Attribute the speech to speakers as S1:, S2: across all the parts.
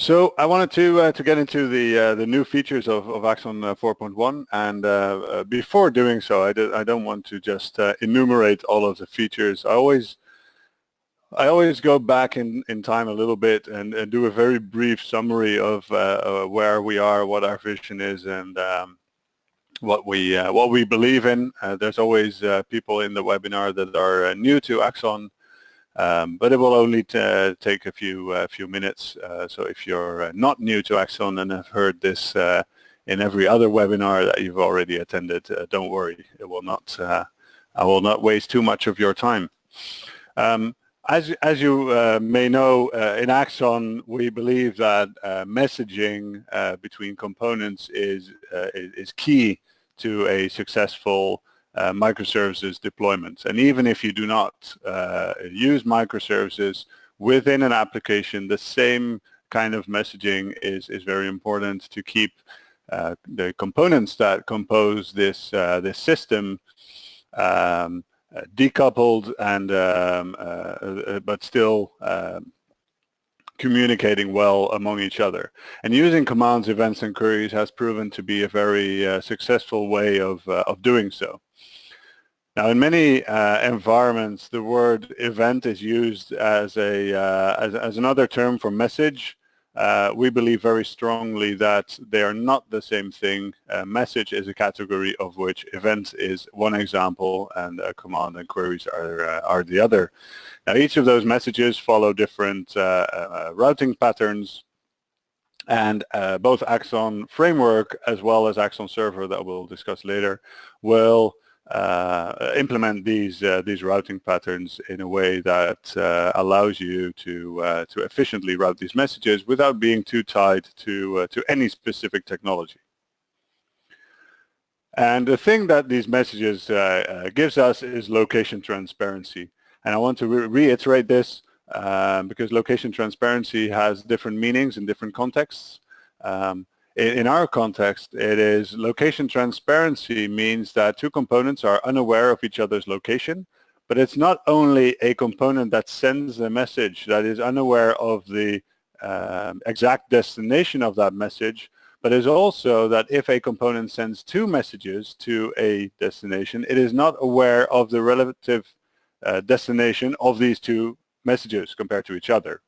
S1: So I wanted to get into the new features of Axon 4.1, and before doing so, I don't want to just enumerate all of the features. I always go back in time a little bit and do a very brief summary of where we are, what our vision is, and what we believe in. There's always people in the webinar that are new to Axon. But it will only take a few minutes. So if you're not new to Axon and have heard this in every other webinar that you've already attended, don't worry. It will not. I will not waste too much of your time. As you may know, in Axon we believe that messaging between components is key to a successful microservices deployment. And even if you do not use microservices within an application, the same kind of messaging is very important to keep the components that compose this system decoupled and but still communicating well among each other. And using commands, events, and queries has proven to be a very successful way of doing so. Now, in many environments, the word event is used as another term for message. We believe very strongly that they are not the same thing. Message is a category of which event is one example, and command and queries are the other. Now, each of those messages follow different routing patterns, and both Axon Framework as well as Axon Server, that we'll discuss later, will implement these routing patterns in a way that allows you to efficiently route these messages without being too tied to any specific technology. And the thing that these messages gives us is location transparency. And I want to reiterate this because location transparency has different meanings in different contexts. In our context, it is location transparency means that two components are unaware of each other's location, but it's not only a component that sends a message that is unaware of the exact destination of that message, but is also that if a component sends two messages to a destination, it is not aware of the relative destination of these two messages compared to each other.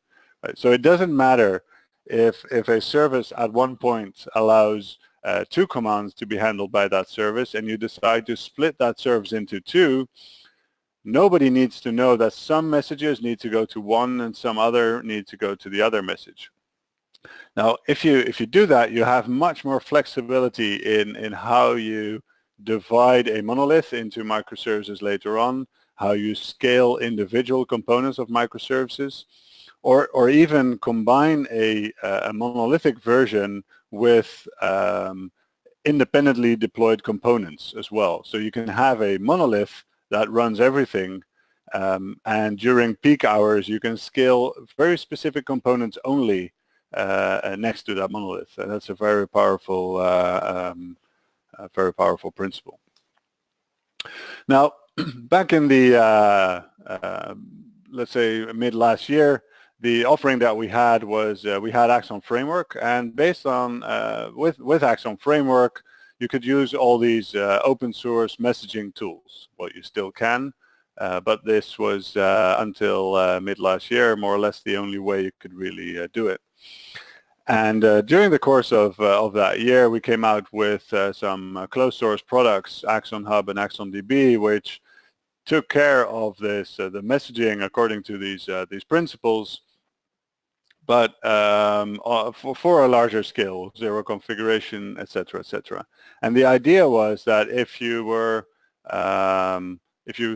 S1: Right? So it doesn't matter if a service at one point allows two commands to be handled by that service and you decide to split that service into two, nobody needs to know that some messages need to go to one and some other need to go to the other message. Now, if you do that, you have much more flexibility in how you divide a monolith into microservices later on, how you scale individual components of microservices, or even combine a monolithic version with independently deployed components as well. So you can have a monolith that runs everything, and during peak hours you can scale very specific components only next to that monolith, and that's a very powerful principle. Now, back in the let's say mid last year, the offering that we had was we had Axon Framework, and based on with Axon Framework, you could use all these open source messaging tools. Well, you still can, but this was until mid last year, more or less the only way you could really do it. And during the course of that year, we came out with some closed source products, Axon Hub and Axon DB, which took care of this, the messaging according to these principles, but for a larger scale, zero configuration, etc., etc. And the idea was that if you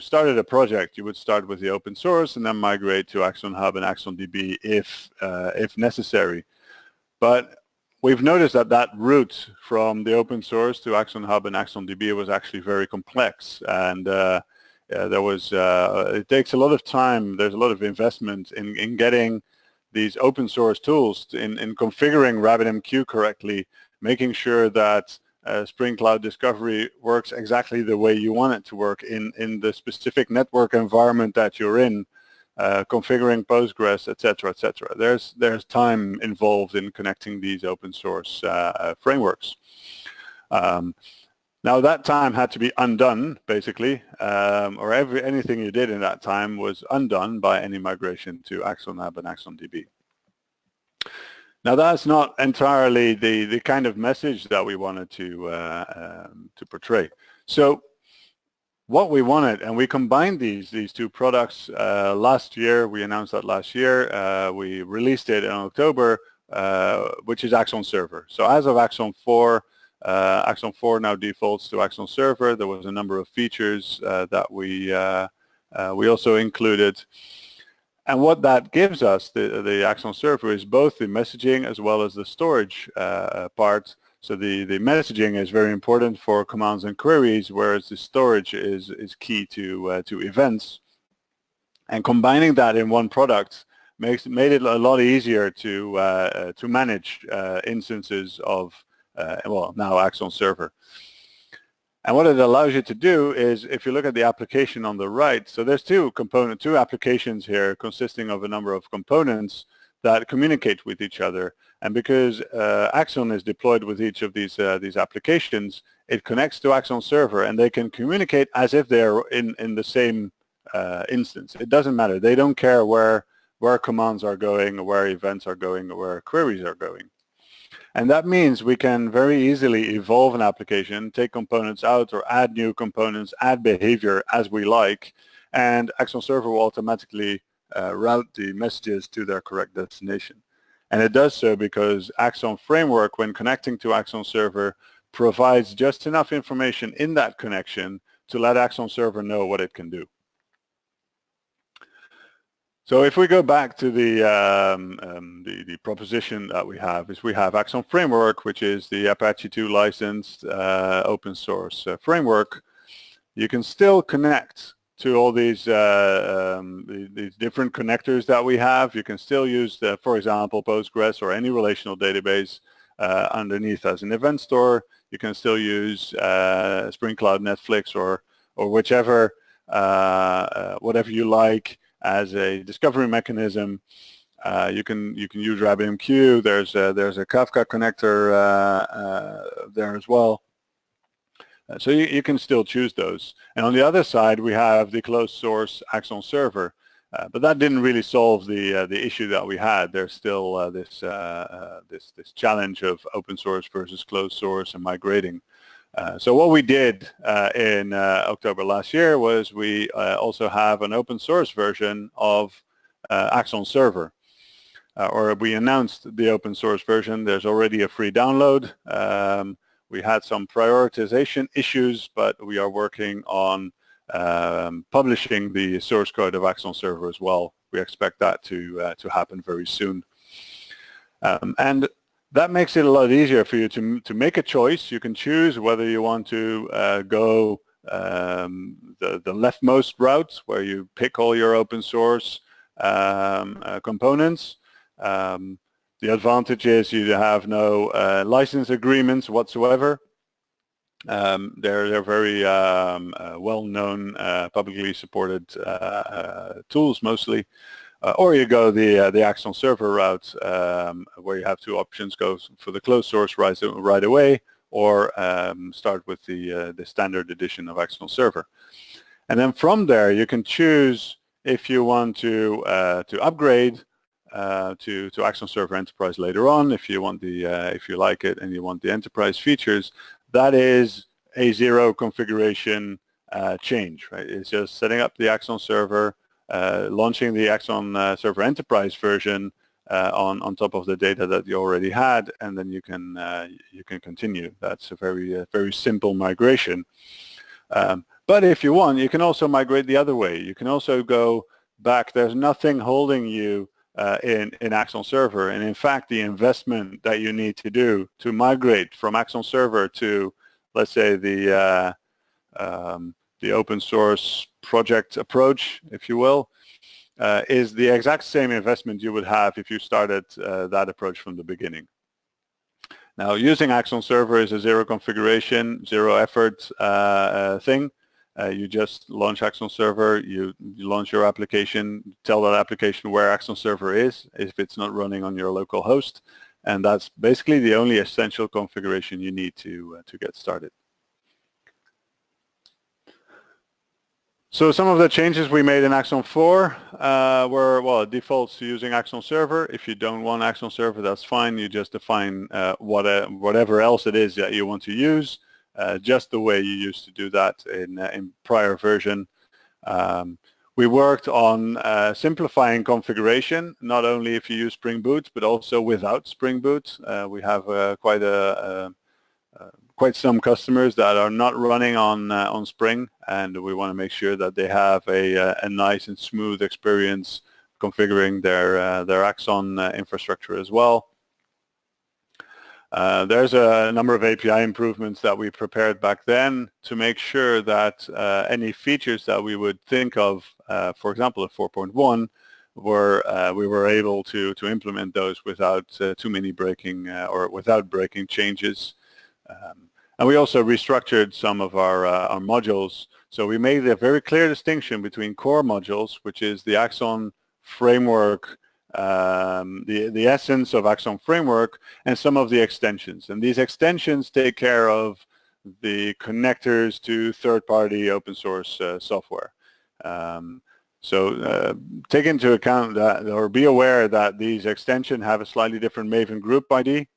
S1: started a project, you would start with the open source and then migrate to Axon Hub and Axon DB if necessary. But we've noticed that route from the open source to Axon Hub and Axon DB was actually very complex, and it takes a lot of time. There's a lot of investment in getting these open source tools, in configuring RabbitMQ correctly, making sure that Spring Cloud Discovery works exactly the way you want it to work in the specific network environment that you're in. configuring Postgres, etc., etc. There's time involved in connecting these open source frameworks. Now that time had to be undone, basically, or anything you did in that time was undone by any migration to Axon Lab and Axon DB. Now that's not entirely the kind of message that we wanted to portray. So what we wanted, and we combined these two products last year. We announced that last year. We released it in October, which is Axon Server. So as of Axon 4, Axon 4 now defaults to Axon Server. There was a number of features that we also included. And what that gives us, the Axon Server, is both the messaging as well as the storage part. So the messaging is very important for commands and queries, whereas the storage is key to events. And combining that in one product made it a lot easier to manage instances of well, now Axon Server. And what it allows you to do is, if you look at the application on the right, so there's two applications here consisting of a number of components that communicate with each other. And because Axon is deployed with each of these applications, it connects to Axon Server, and they can communicate as if they're in the same instance. It doesn't matter. They don't care where commands are going, or where events are going, or where queries are going. And that means we can very easily evolve an application, take components out or add new components, add behavior as we like, and Axon Server will automatically route the messages to their correct destination. And it does so because Axon Framework, when connecting to Axon Server, provides just enough information in that connection to let Axon Server know what it can do. So if we go back to the proposition that we have, is we have Axon Framework, which is the Apache 2 licensed open source framework. You can still connect to all these different connectors that we have. You can still use, for example, Postgres or any relational database underneath as an event store. You can still use Spring Cloud, Netflix, or whichever, whatever you like, as a discovery mechanism. You can use RabbitMQ. There's a Kafka connector there as well. So you can still choose those. And on the other side, we have the closed source Axon Server, but that didn't really solve the issue that we had. There's still this challenge of open source versus closed source and migrating. So what we did in October last year was we also have an open source version of Axon Server, or we announced the open source version. There's already a free download. We had some prioritization issues, but we are working on publishing the source code of Axon Server as well. We expect that to happen very soon. And that makes it a lot easier for you to make a choice. You can choose whether you want to go the leftmost route, where you pick all your open source components. The advantage is you have no license agreements whatsoever. They're very well-known, publicly supported tools mostly. Or you go the Axon Server route, where you have two options: go for the closed source right away, or start with the standard edition of Axon Server. And then from there, you can choose if you want to upgrade to Axon Server Enterprise later on. If you want if you like it and you want the enterprise features, that is a zero configuration change, right? It's just setting up the Axon Server, launching the Axon Server Enterprise version on top of the data that you already had, and then you can continue. That's a very simple migration. But if you want, you can also migrate the other way. You can also go back. There's nothing holding you in Axon Server, and in fact, the investment that you need to do to migrate from Axon Server to, let's say, the open source project approach, if you will, is the exact same investment you would have if you started that approach from the beginning. Now, using Axon Server is a zero configuration, zero effort thing. You just launch Axon Server, you launch your application, tell that application where Axon Server is if it's not running on your local host, and that's basically the only essential configuration you need to get started. So some of the changes we made in Axon 4 were, well, it defaults to using Axon Server. If you don't want Axon Server, that's fine. You just define whatever else it is that you want to use, just the way you used to do that in prior version. We worked on simplifying configuration, not only if you use Spring Boot, but also without Spring Boot. We have quite some customers that are not running on Spring, and we want to make sure that they have a nice and smooth experience configuring their Axon infrastructure as well. There's a number of API improvements that we prepared back then to make sure that any features that we would think of, for example, at 4.1, we were able to implement those without too many breaking or without breaking changes. And we also restructured some of our modules. So we made a very clear distinction between core modules, which is the Axon Framework, the essence of Axon Framework, and some of the extensions. And these extensions take care of the connectors to third-party open source software. So take into account that, or be aware that these extensions have a slightly different Maven group ID.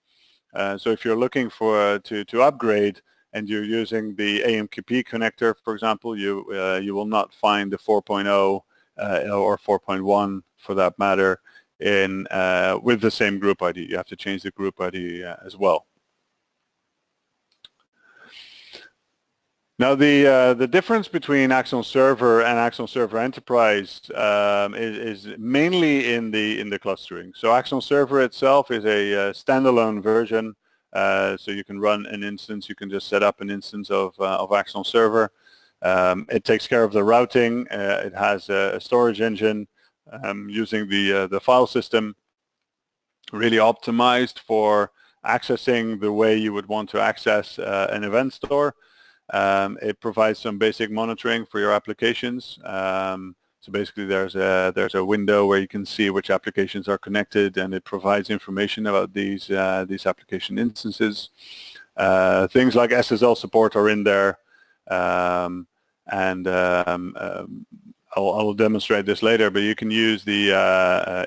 S1: So if you're looking for to upgrade and you're using the AMQP connector, for example, you will not find the 4.0 or 4.1 for that matter in with the same group ID. You have to change the group ID as well. Now the difference between Axon Server and Axon Server Enterprise is mainly in the clustering. So Axon Server itself is a standalone version, so you can run an instance. You can just set up an instance of Axon Server. It takes care of the routing. It has a storage engine using the file system, really optimized for accessing the way you would want to access an event store. It provides some basic monitoring for your applications. So basically there's a window where you can see which applications are connected, and it provides information about these application instances. Things like SSL support are in there, and I'll demonstrate this later, but you can use the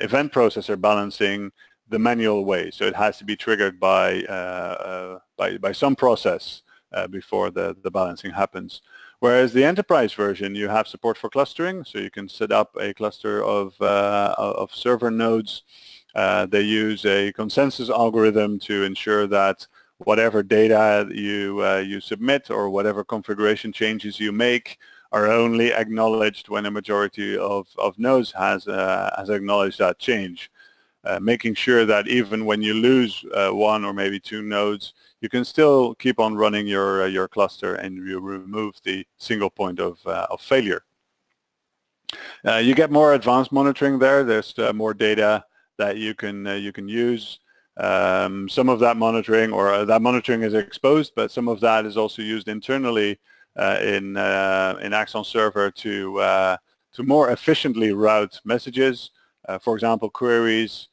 S1: event processor balancing the manual way. So it has to be triggered by some process before the balancing happens. Whereas the enterprise version, you have support for clustering, so you can set up a cluster of server nodes. They use a consensus algorithm to ensure that whatever data you submit or whatever configuration changes you make are only acknowledged when a majority of nodes has acknowledged that change. Making sure that even when you lose one or maybe two nodes, you can still keep on running your cluster and you remove the single point of failure. You get more advanced monitoring there. There's more data that you can use. Some of that monitoring is exposed, but some of that is also used internally in Axon Server to more efficiently route messages. For example, queries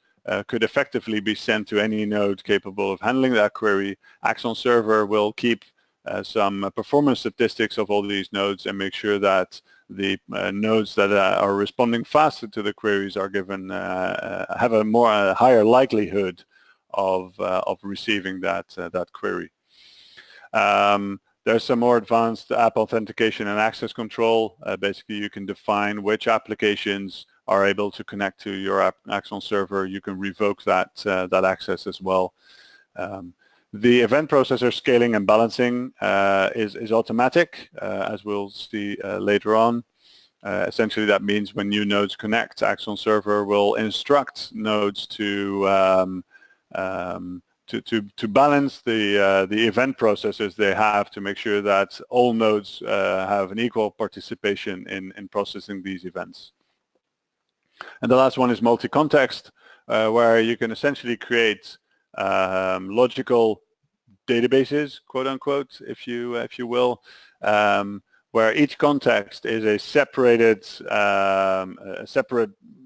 S1: could effectively be sent to any node capable of handling that query. Axon Server will keep some performance statistics of all these nodes and make sure that the nodes that are responding faster to the queries are given have a higher likelihood of receiving that query. There's some more advanced app authentication and access control. Basically, you can define which applications are able to connect to your Axon Server. You can revoke that access as well. The event processor scaling and balancing is automatic, as we'll see later on. Essentially, that means when new nodes connect, Axon Server will instruct nodes to balance the event processors they have to make sure that all nodes have an equal participation in processing these events. And the last one is multi-context, where you can essentially create logical databases, quote unquote, if you will, where each context is a separate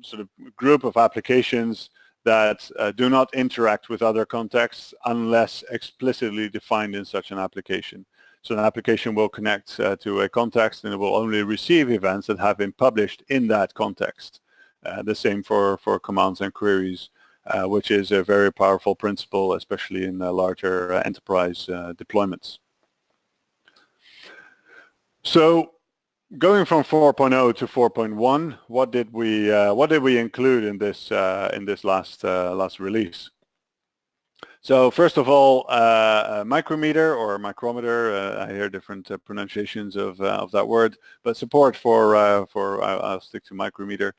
S1: sort of group of applications that do not interact with other contexts unless explicitly defined in such an application. So an application will connect to a context, and it will only receive events that have been published in that context. The same for commands and queries, which is a very powerful principle, especially in larger enterprise deployments. So going from 4.0 to 4.1, what did we include in this last release? So first of all, micrometer or micrometer. I hear different pronunciations of that word, but support for I'll stick to micrometer.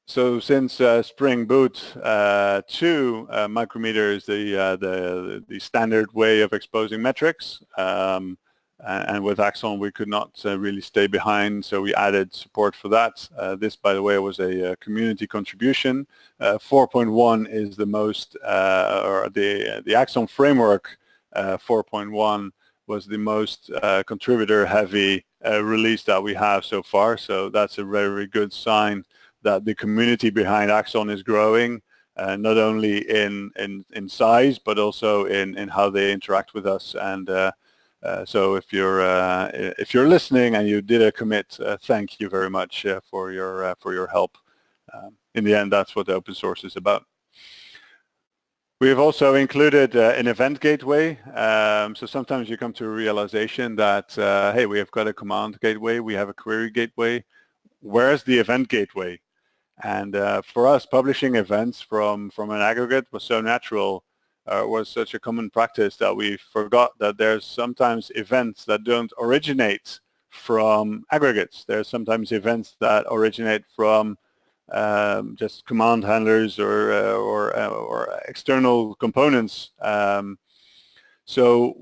S1: So since Spring Boot 2, micrometer is the standard way of exposing metrics. And with Axon, we could not really stay behind, so we added support for that. This, by the way, was a community contribution. 4.1 is the most, or the Axon Framework 4.1 was the most contributor-heavy release that we have so far. So that's a very good sign that the community behind Axon is growing, not only in size, but also in how they interact with us. And so if you're listening and you did a commit, thank you very much for your help. In the end, that's what the open source is about. We have also included an event gateway. So sometimes you come to a realization that hey, we have got a command gateway, we have a query gateway. Where's the event gateway? And for us, publishing events from an aggregate was so natural. Was such a common practice that we forgot that there's sometimes events that don't originate from aggregates. There's sometimes events that originate from just command handlers or external components. So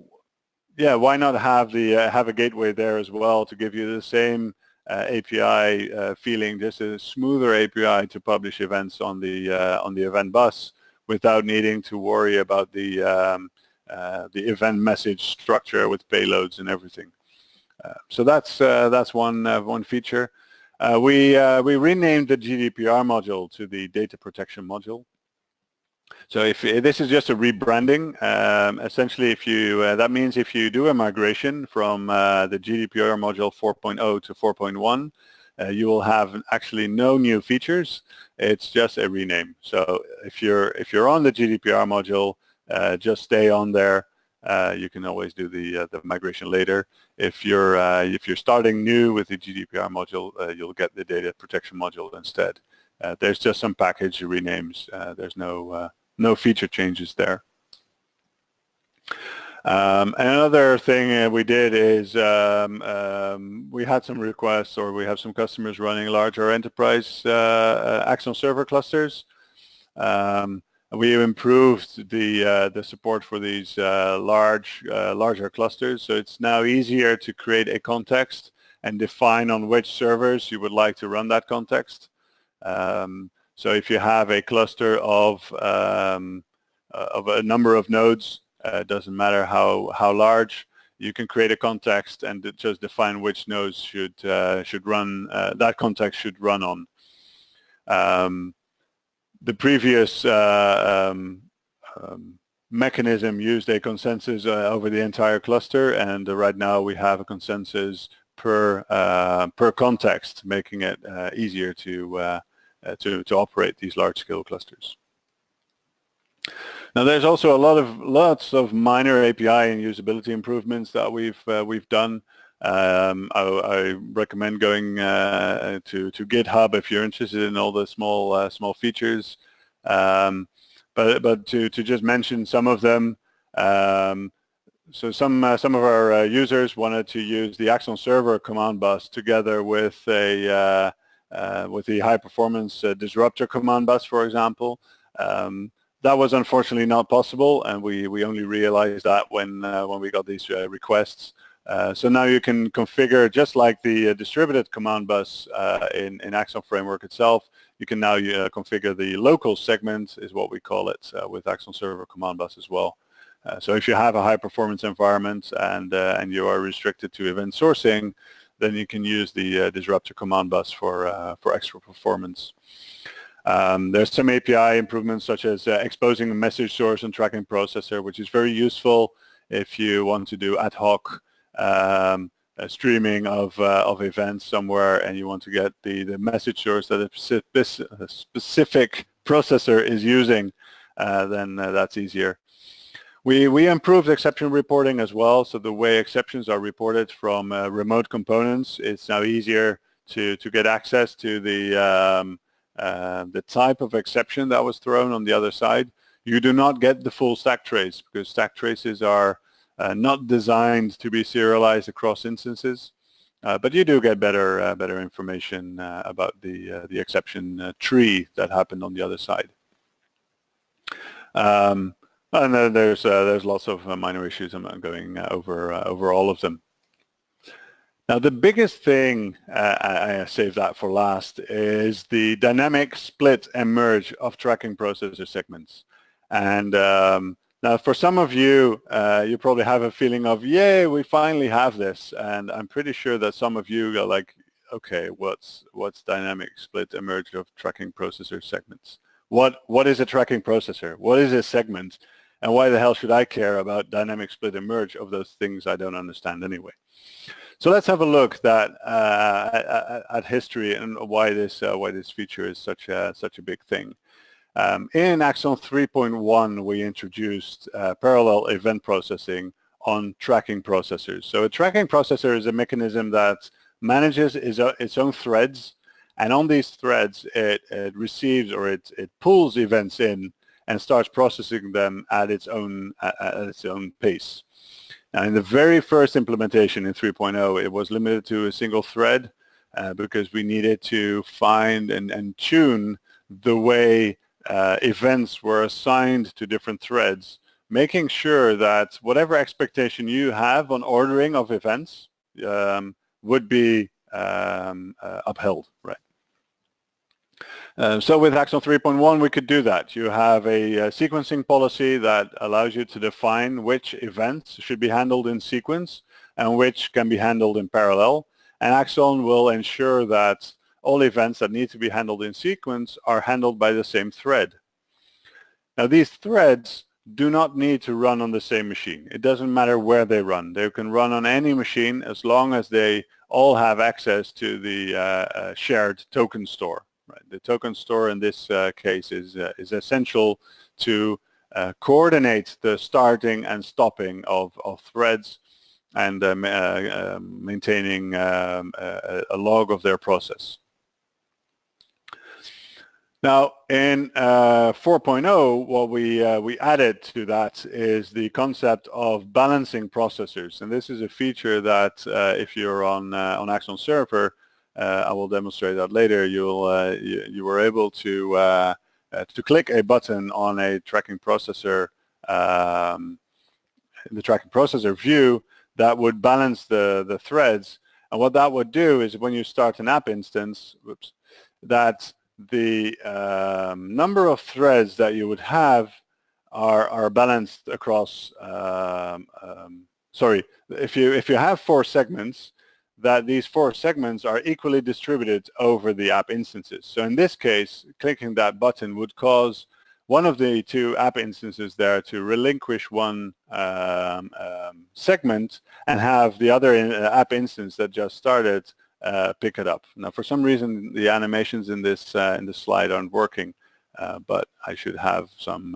S1: yeah, why not have a gateway there as well to give you the same API feeling, just a smoother API to publish events on the event bus, without needing to worry about the event message structure with payloads and everything. So that's one feature. We renamed the GDPR module to the data protection module. So if this is just a rebranding, essentially, that means if you do a migration from the GDPR module 4.0 to 4.1. You will have actually no new features. It's just a rename. So if you're on the GDPR module, just stay on there. You can always do the migration later. If you're starting new with the GDPR module, you'll get the data protection module instead. There's just some package renames. There's no feature changes there. And another thing we did is we had some requests, or we have some customers running larger enterprise Axon Server clusters. We improved the support for these larger clusters, so it's now easier to create a context and define on which servers you would like to run that context. So if you have a cluster of a number of nodes, it doesn't matter how large, you can create a context and just define which nodes should run, that context should run on. The previous mechanism used a consensus over the entire cluster, and right now we have a consensus per context, making it easier to operate these large-scale clusters. Now, there's also lots of minor API and usability improvements that we've done. I recommend going to GitHub if you're interested in all the small features. But to just mention some of them, so some of our users wanted to use the Axon Server command bus together with the high performance disruptor command bus, for example. That was unfortunately not possible, and we only realized that when we got these requests. So now you can configure, just like the distributed command bus in Axon Framework itself, you can now configure the local segment, is what we call it, with Axon Server command bus as well. So if you have a high-performance environment and you are restricted to event sourcing, then you can use the disruptor command bus for extra performance. There's some API improvements such as exposing a message source and tracking processor, which is very useful if you want to do ad hoc streaming of events somewhere and you want to get the message source that a specific processor is using, then that's easier. We improved exception reporting as well, so the way exceptions are reported from remote components, it's now easier to get access to the type of exception that was thrown on the other side. You do not get the full stack trace because stack traces are not designed to be serialized across instances, but you do get better information about the exception tree that happened on the other side. And then there's lots of minor issues. I'm not going over all of them. Now, the biggest thing, I saved that for last, is the dynamic split and merge of tracking processor segments. And now, for some of you, you probably have a feeling of, yay, we finally have this. And I'm pretty sure that some of you are like, okay, what's dynamic split and merge of tracking processor segments? What is a tracking processor? What is a segment? And why the hell should I care about dynamic split and merge of those things I don't understand anyway? So let's have a look at history and why this feature is such a big thing. In Axon 3.1, we introduced parallel event processing on tracking processors. So a tracking processor is a mechanism that manages its own threads, and on these threads, it receives or it pulls events in and starts processing them at its own pace. Now, in the very first implementation in 3.0, it was limited to a single thread because we needed to find and tune the way events were assigned to different threads, making sure that whatever expectation you have on ordering of events would be upheld, right? So with Axon 3.1, we could do that. You have a sequencing policy that allows you to define which events should be handled in sequence and which can be handled in parallel. And Axon will ensure that all events that need to be handled in sequence are handled by the same thread. Now, these threads do not need to run on the same machine. It doesn't matter where they run. They can run on any machine as long as they all have access to the shared token store. Right. The token store in this case is essential to coordinate the starting and stopping of threads and maintaining a log of their process. Now, in 4.0, what we added to that is the concept of balancing processors, and this is a feature that if you're on Axon Server, I will demonstrate that later. You were able to click a button on a tracking processor, in the tracking processor view, that would balance the threads. And what that would do is when you start an app instance, that the number of threads that you would have are balanced across. Sorry, if you have 4 segments, that these 4 segments are equally distributed over the app instances. So in this case, clicking that button would cause one of the 2 app instances there to relinquish one segment and have the other app instance that just started pick it up. Now, for some reason, the animations in this slide aren't working, but I should have some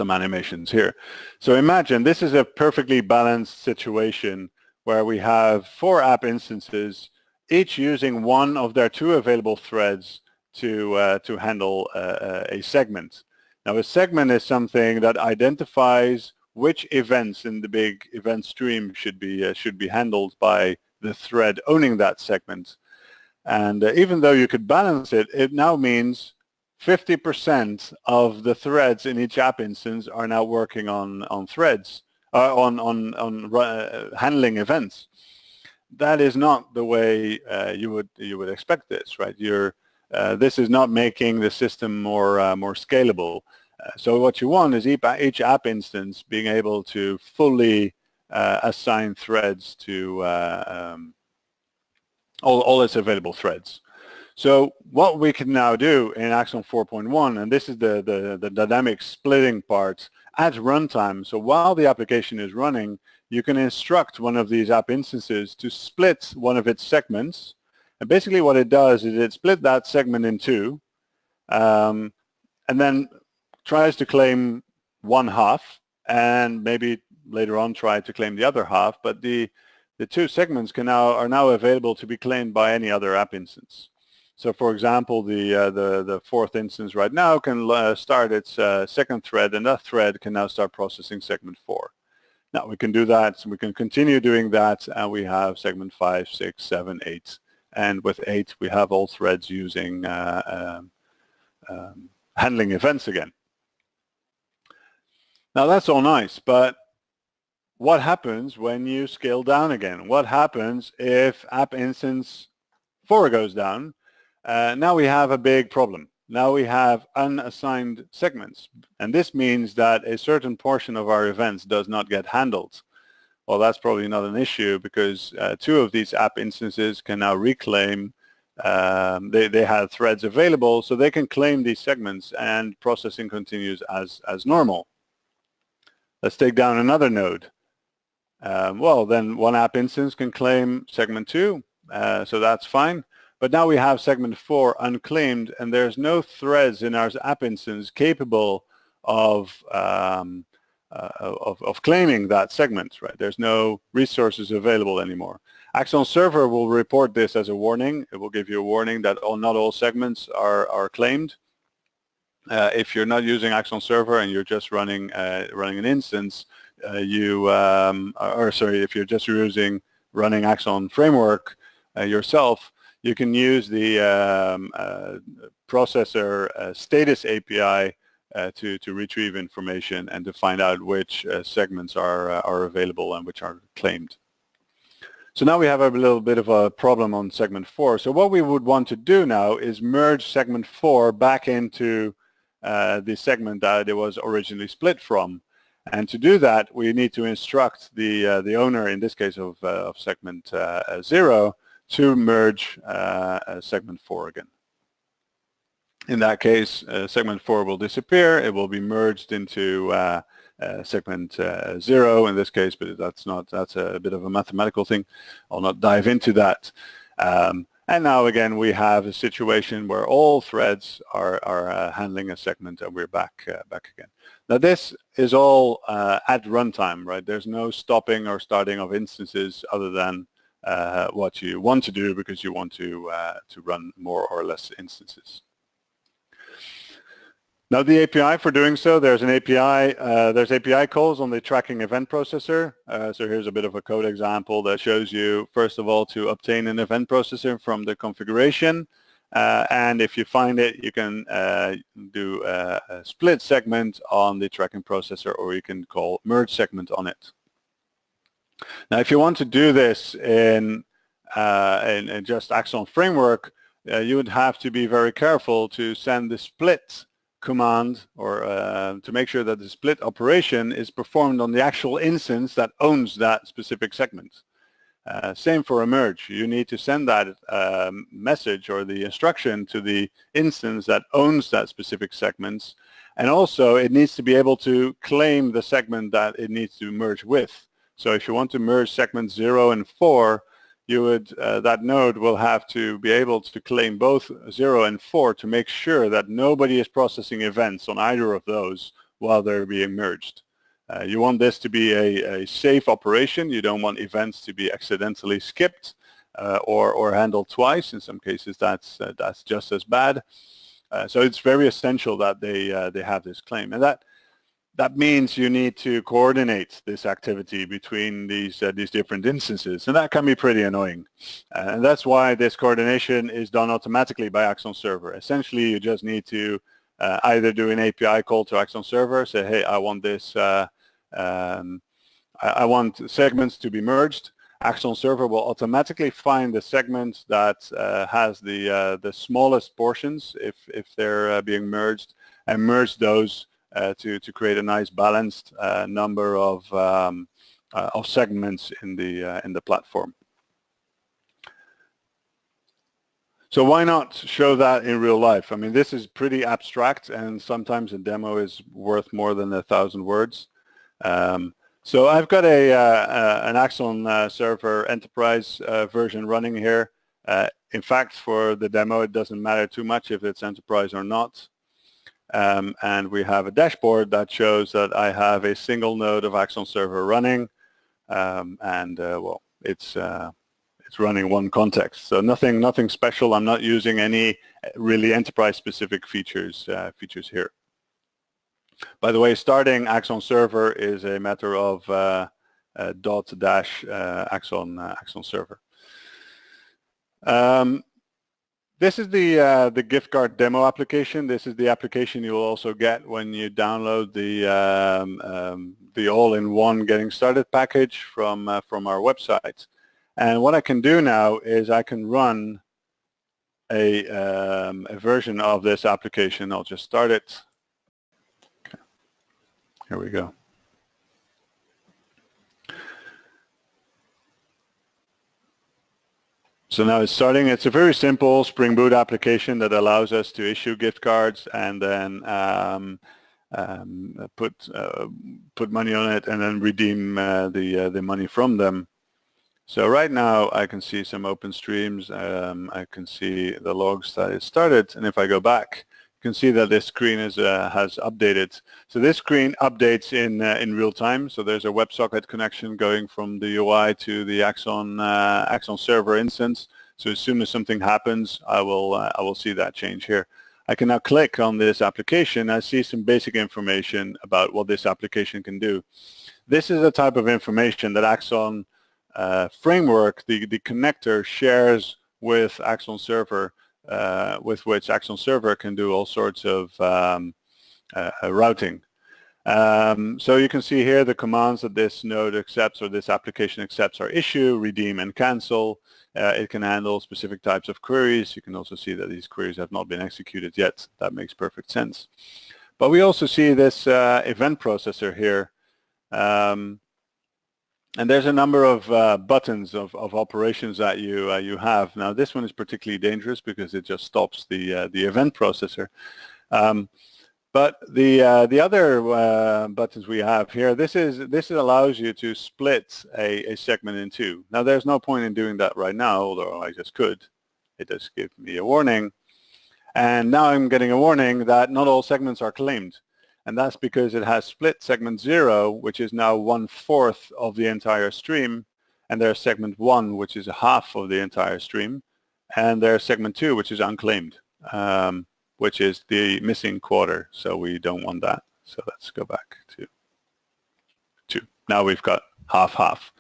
S1: animations here. So imagine this is a perfectly balanced situation where we have 4 app instances, each using one of their 2 available threads to handle a segment. Now, a segment is something that identifies which events in the big event stream should be handled by the thread owning that segment. And even though you could balance it, it now means 50% of the threads in each app instance are now working on threads. Handling events. That is not the way you would expect this, right? This is not making the system more scalable. So what you want is each app instance being able to fully assign threads to all its available threads. So what we can now do in Axon 4.1, and this is the dynamic splitting part at runtime. So while the application is running, you can instruct one of these app instances to split one of its segments. And basically what it does is it split that segment in two, and then tries to claim one half, and maybe later on try to claim the other half. But the two segments are now available to be claimed by any other app instance. So, for example, the fourth instance right now can start its second thread, and that thread can now start processing segment 4. Now we can do that, so we can continue doing that, and we have segment 5, 6, 7, 8, and with 8 we have all threads using handling events again. Now that's all nice, but what happens when you scale down again? What happens if app instance 4 goes down? Now we have a big problem. Now we have unassigned segments, and this means that a certain portion of our events does not get handled. Well, that's probably not an issue because 2 of these app instances can now reclaim. They have threads available, so they can claim these segments, and processing continues as normal. Let's take down another node. Well, then one app instance can claim segment 2, so that's fine. But now we have segment 4 unclaimed, and there's no threads in our app instance capable of claiming that segment, right? There's no resources available anymore. Axon Server will report this as a warning. It will give you a warning that not all segments are claimed. If you're not using Axon Server and you're just running an instance, if you're just running Axon Framework yourself, you can use the processor status API to retrieve information and to find out which segments are available and which are claimed. So now we have a little bit of a problem on segment 4. So what we would want to do now is merge segment 4 back into the segment that it was originally split from. And to do that, we need to instruct the owner, in this case of segment 0, to merge segment 4 again. In that case, segment 4 will disappear. It will be merged into segment 0 in this case, but that's a bit of a mathematical thing. I'll not dive into that. And now again, we have a situation where all threads are handling a segment, and we're back again. Now this is all at runtime, right? There's no stopping or starting of instances other than what you want to do because you want to run more or less instances. Now the API for doing so, there's an API, there's API calls on the tracking event processor. So here's a bit of a code example that shows you, first of all, to obtain an event processor from the configuration. And if you find it, you can do a split segment on the tracking processor, or you can call merge segment on it. Now, if you want to do this in just Axon Framework, you would have to be very careful to send the split command, or to make sure that the split operation is performed on the actual instance that owns that specific segment. Same for a merge. You need to send that message or the instruction to the instance that owns that specific segment, and also it needs to be able to claim the segment that it needs to merge with. So if you want to merge segments 0 and 4, you would that node will have to be able to claim both 0 and 4 to make sure that nobody is processing events on either of those while they're being merged. You want this to be a safe operation. You don't want events to be accidentally skipped or handled twice. In some cases, that's just as bad. So it's very essential that they have this claim, and that means you need to coordinate this activity between these different instances, and that can be pretty annoying. And that's why this coordination is done automatically by Axon Server. Essentially, you just need to either do an API call to Axon Server, say, hey, I want this, I want segments to be merged. Axon Server will automatically find the segment that has the smallest portions if they're being merged, and merge those to create a nice balanced number of segments in the platform. So why not show that in real life? I mean, this is pretty abstract, and sometimes a demo is worth more than 1,000 words. So I've got an Axon Server Enterprise version running here. In fact, for the demo, it doesn't matter too much if it's Enterprise or not. And we have a dashboard that shows that I have a single node of Axon Server running, well, it's running one context. So nothing special. I'm not using any really enterprise-specific features here. By the way, starting Axon Server is a matter of /Axon Server. This is the gift card demo application. This is the application you will also get when you download the all-in-one getting started package from our website. And what I can do now is I can run a version of this application. I'll just start it. Okay. Here we go. So now it's starting. It's a very simple Spring Boot application that allows us to issue gift cards and then put money on it and then redeem the money from them. So right now I can see some open streams. I can see the logs that it started, and if I go back, you can see that this screen has updated. So this screen updates in real time. So there's a WebSocket connection going from the UI to the Axon Server instance. So as soon as something happens, I will see that change here. I can now click on this application. I see some basic information about what this application can do. This is the type of information that Axon Framework, the connector, shares with Axon Server, with which Axon Server can do all sorts of routing. So you can see here the commands that this node accepts or this application accepts are issue, redeem, and cancel. It can handle specific types of queries. You can also see that these queries have not been executed yet. That makes perfect sense. But we also see this event processor here. And there's a number of buttons of operations that you have. Now this one is particularly dangerous because it just stops the event processor. But the other buttons we have here, this allows you to split a segment in two. Now there's no point in doing that right now, although I just could. It does give me a warning. And now I'm getting a warning that not all segments are claimed. And that's because it has split segment 0, which is now 1/4 of the entire stream, and there's segment 1, which is 1/2 of the entire stream, and there's segment 2, which is unclaimed, which is the missing quarter. So we don't want that. So let's go back to 2. Now we've got 1/2.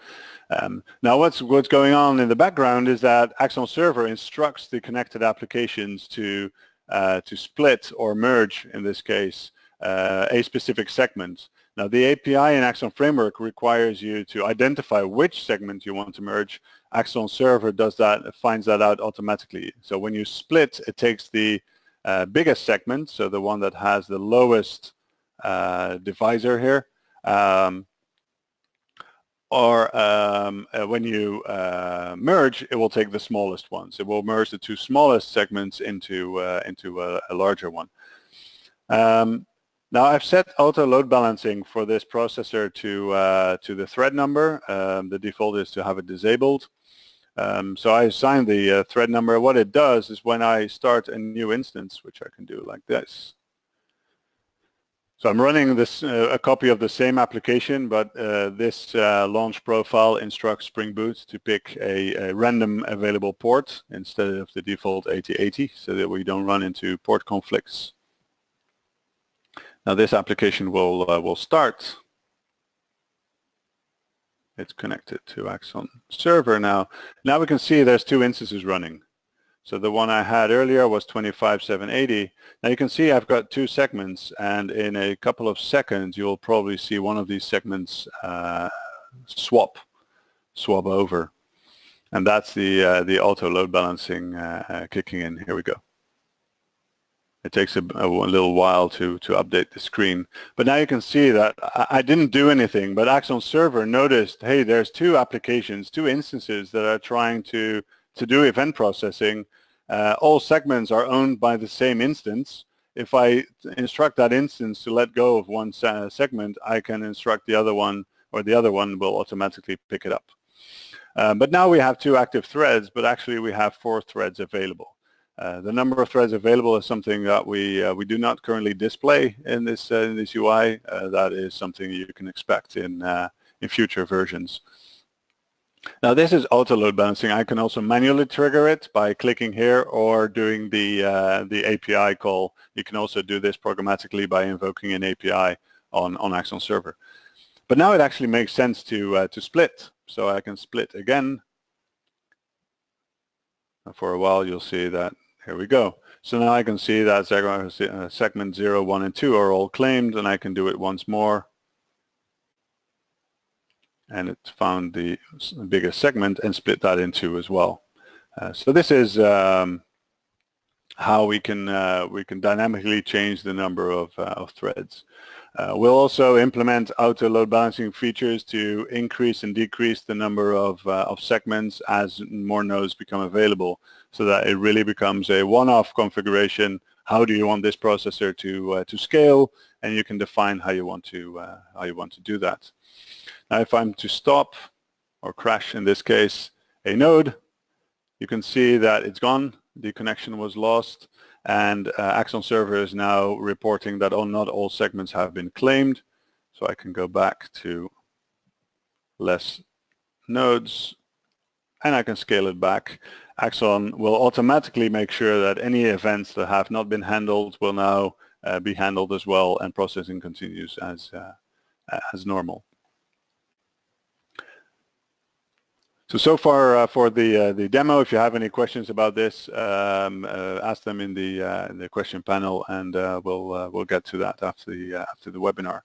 S1: Now what's going on in the background is that Axon Server instructs the connected applications to split or merge, in this case, a specific segment. Now the API in Axon Framework requires you to identify which segment you want to merge. Axon Server does that, finds that out automatically. So when you split, it takes the biggest segment, so the one that has the lowest divisor here, when you merge, it will take the smallest ones. It will merge the two smallest segments into a larger one. Now I've set auto load balancing for this processor to the thread number. The default is to have it disabled. So I assign the thread number. What it does is when I start a new instance, which I can do like this. So I'm running this a copy of the same application, but this launch profile instructs Spring Boot to pick a random available port instead of the default 8080, so that we don't run into port conflicts. Now this application will start. It's connected to Axon Server now. Now we can see there's 2 instances running. So the one I had earlier was 25.780. Now you can see I've got 2 segments, and in a couple of seconds you'll probably see one of these segments swap over. And that's the auto load balancing kicking in. Here we go. It takes a little while to update the screen. But now you can see that I didn't do anything, but Axon Server noticed, hey, there's two applications, two instances that are trying to do event processing. All segments are owned by the same instance. If I instruct that instance to let go of one segment, I can instruct the other one, or the other one will automatically pick it up. But now we have two active threads, but actually we have 4 threads available. The number of threads available is something that we do not currently display in this UI. That is something you can expect in future versions. Now this is auto load balancing. I can also manually trigger it by clicking here or doing the API call. You can also do this programmatically by invoking an API on Axon Server. But now it actually makes sense to split. So I can split again. For a while you'll see that. Here we go. So now I can see that segment 0, 1, and 2 are all claimed, and I can do it once more. And it found the biggest segment and split that in 2 as well. So this is how we can dynamically change the number of threads. We'll also implement auto load balancing features to increase and decrease the number of segments as more nodes become available, so that it really becomes a one-off configuration. How do you want this processor to scale? And you can define how you want to do that. Now, if I'm to stop or crash, in this case, a node, you can see that it's gone. The connection was lost. And Axon Server is now reporting that not all segments have been claimed. So I can go back to less nodes, and I can scale it back. Axon will automatically make sure that any events that have not been handled will now be handled as well, and processing continues as normal. So far for the demo. If you have any questions about this, ask them in the question panel, and we'll get to that after the webinar.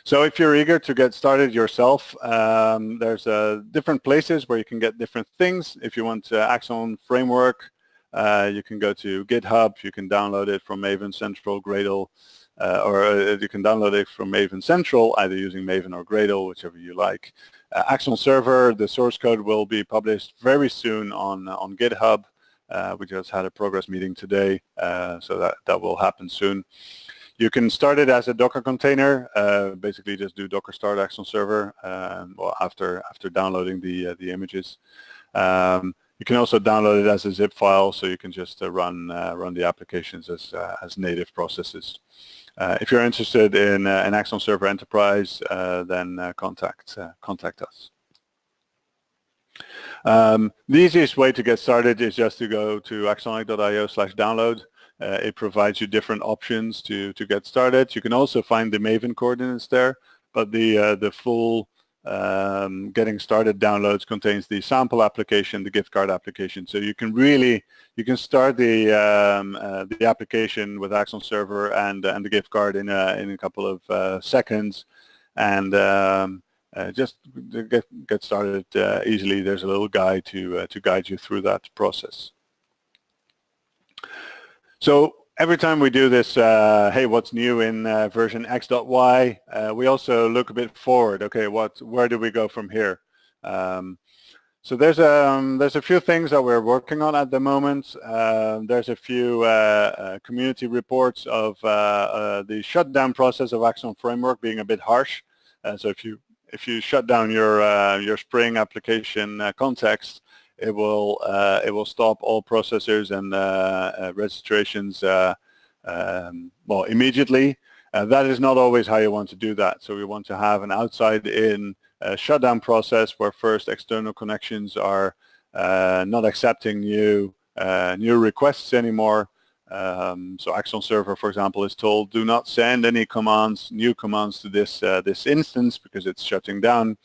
S1: So if you're eager to get started yourself, there's different places where you can get different things. If you want Axon Framework, you can go to GitHub. You can download it from Maven Central, Gradle, or you can download it from Maven Central, either using Maven or Gradle, whichever you like. Axon Server, the source code will be published very soon on GitHub. We just had a progress meeting today, so that will happen soon. You can start it as a Docker container. Basically, just do docker start Axon Server well, after downloading the images. You can also download it as a zip file, so you can just run the applications as native processes. If you're interested in an Axon Server Enterprise, then contact us. The easiest way to get started is just to go to axoniq.io/download. It provides you different options to get started. You can also find the Maven coordinates there, but the full getting started downloads contains the sample application, the gift card application. So you can start the application with Axon Server and the gift card in a couple of seconds, and just get started easily. There's a little guide to guide you through that process. So every time we do this, hey, what's new in version X.Y, we also look a bit forward. Okay, where do we go from here? So there's a few things that we're working on at the moment. There's a few community reports of the shutdown process of Axon Framework being a bit harsh. So if you shut down your Spring application context, it will stop all processors and registrations well, immediately. That is not always how you want to do that. So we want to have an outside-in shutdown process where first external connections are not accepting new requests anymore. So Axon Server, for example, is told do not send any new commands to this instance because it's shutting down.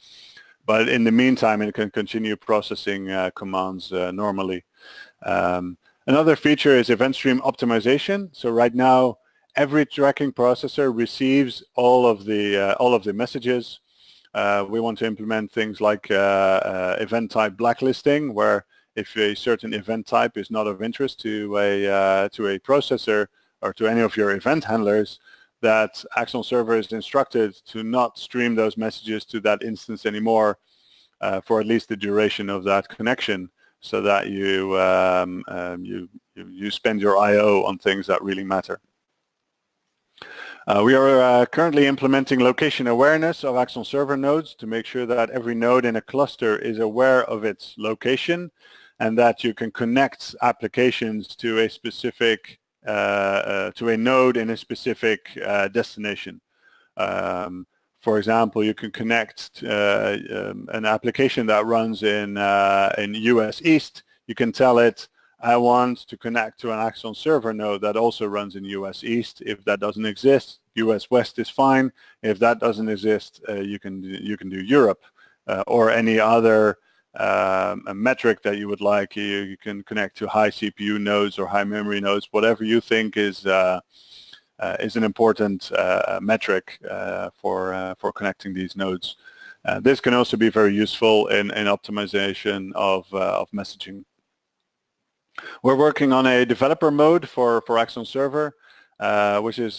S1: But in the meantime, it can continue processing commands normally. Another feature is event stream optimization. So right now, every tracking processor receives all of the messages. We want to implement things like event type blacklisting, where if a certain event type is not of interest to a processor or to any of your event handlers that Axon Server is instructed to not stream those messages to that instance anymore for at least the duration of that connection, so that you spend your I/O on things that really matter. We are currently implementing location awareness of Axon Server nodes to make sure that every node in a cluster is aware of its location, and that you can connect applications to a specific to a node in a specific destination. For example, you can connect an application that runs in US East. You can tell it, I want to connect to an Axon Server node that also runs in US East. If that doesn't exist, US West is fine. If that doesn't exist, you can do Europe or any other metric that you would like. You can connect to high CPU nodes or high memory nodes, whatever you think is an important metric for connecting these nodes. This can also be very useful in optimization of messaging. We're working on a developer mode for Axon Server, which is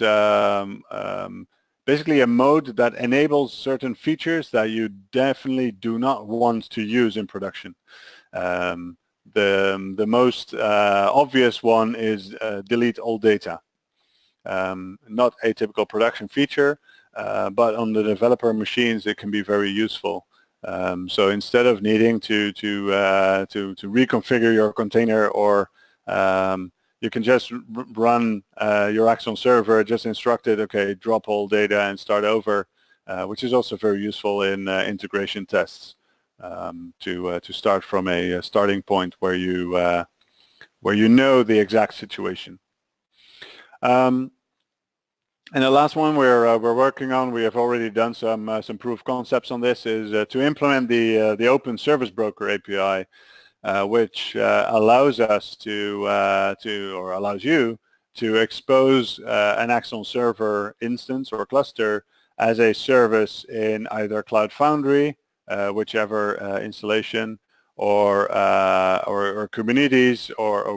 S1: basically a mode that enables certain features that you definitely do not want to use in production. The most obvious one is delete all data. Not a typical production feature, but on the developer machines it can be very useful. So instead of needing to reconfigure your container, or you can just run your Axon Server, just instruct it, okay, drop all data and start over, which is also very useful in integration tests, to start from a starting point where you know the exact situation. And the last one we're working on, we have already done some proof concepts on this, is to implement the Open Service Broker API, which allows us or allows you to expose an Axon Server instance or cluster as a service in either Cloud Foundry, whichever installation, or Kubernetes, or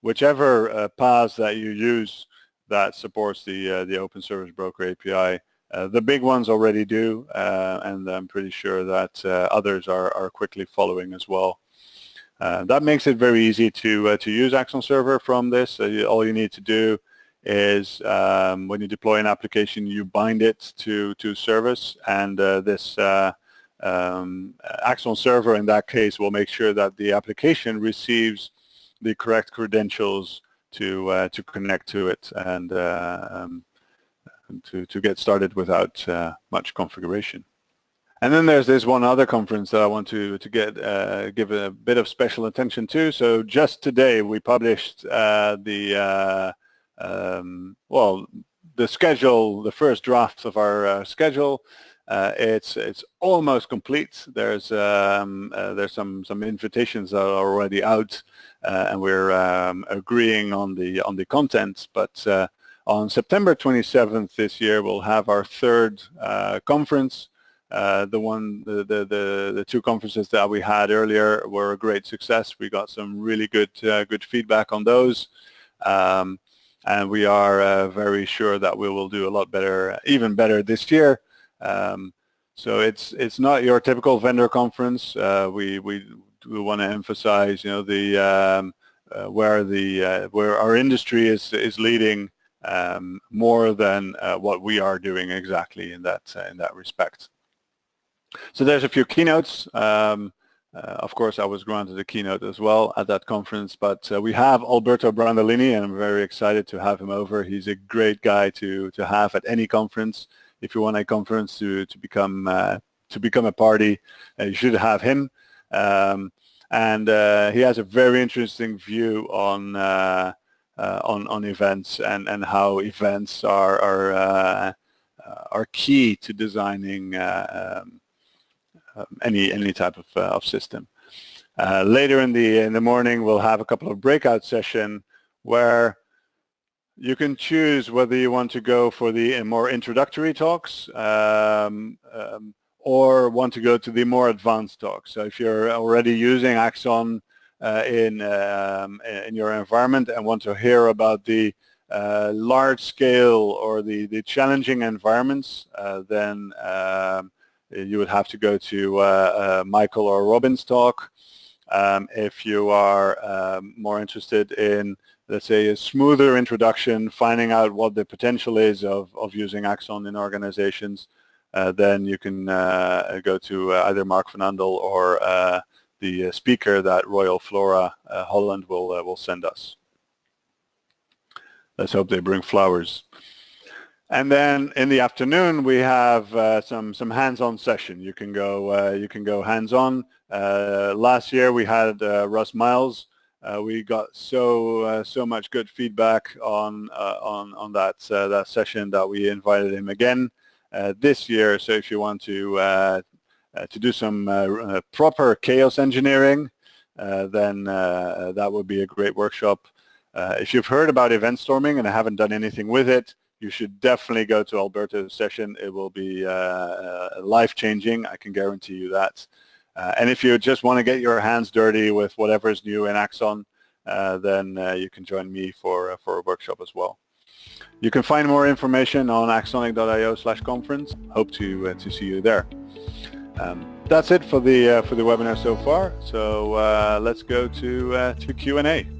S1: whichever paths that you use that supports the Open Service Broker API. The big ones already do, and I'm pretty sure that others are quickly following as well. That makes it very easy to use Axon Server from this. All you need to do is when you deploy an application, you bind it to service, and this Axon Server in that case will make sure that the application receives the correct credentials to connect to it, and to get started without much configuration. And then there's this one other conference that I want to give a bit of special attention to. So just today we published the schedule, the first draft of our schedule. It's almost complete. There's some invitations that are already out, and we're agreeing on the content. But on September 27th this year, we'll have our third conference. The two conferences that we had earlier were a great success. We got some really good feedback on those, and we are very sure that we will do a lot better, even better this year. So it's not your typical vendor conference. We want to emphasize, where our industry is leading, more than what we are doing exactly in that respect. So there's a few keynotes. Of course, I was granted a keynote as well at that conference, but we have Alberto Brandolini, and I'm very excited to have him over. He's a great guy to have at any conference. If you want a conference to become a party, you should have him. And he has a very interesting view on events, and how events are key to designing any type of system. Later in the morning, we'll have a couple of breakout sessions where you can choose whether you want to go for the more introductory talks, or want to go to the more advanced talks. So if you're already using Axon in your environment and want to hear about the large scale or the challenging environments, then you would have to go to Michael or Robin's talk. If you are more interested in, let's say, a smoother introduction, finding out what the potential is of using Axon in organizations, then you can go to either Mark van Andel or the speaker that Royal Flora Holland will send us. Let's hope they bring flowers. And then in the afternoon we have some hands-on session. You can go hands-on. Last year we had Russ Miles. We got so much good feedback on that session that we invited him again this year. So if you want to do some proper chaos engineering, then that would be a great workshop. If you've heard about event storming and haven't done anything with it, you should definitely go to Alberto's session. It will be life-changing, I can guarantee you that. And if you just want to get your hands dirty with whatever is new in Axon, then you can join me for a workshop as well. You can find more information on axonic.io/conference. Hope to see you there. That's it for the webinar so far. So let's go to Q&A.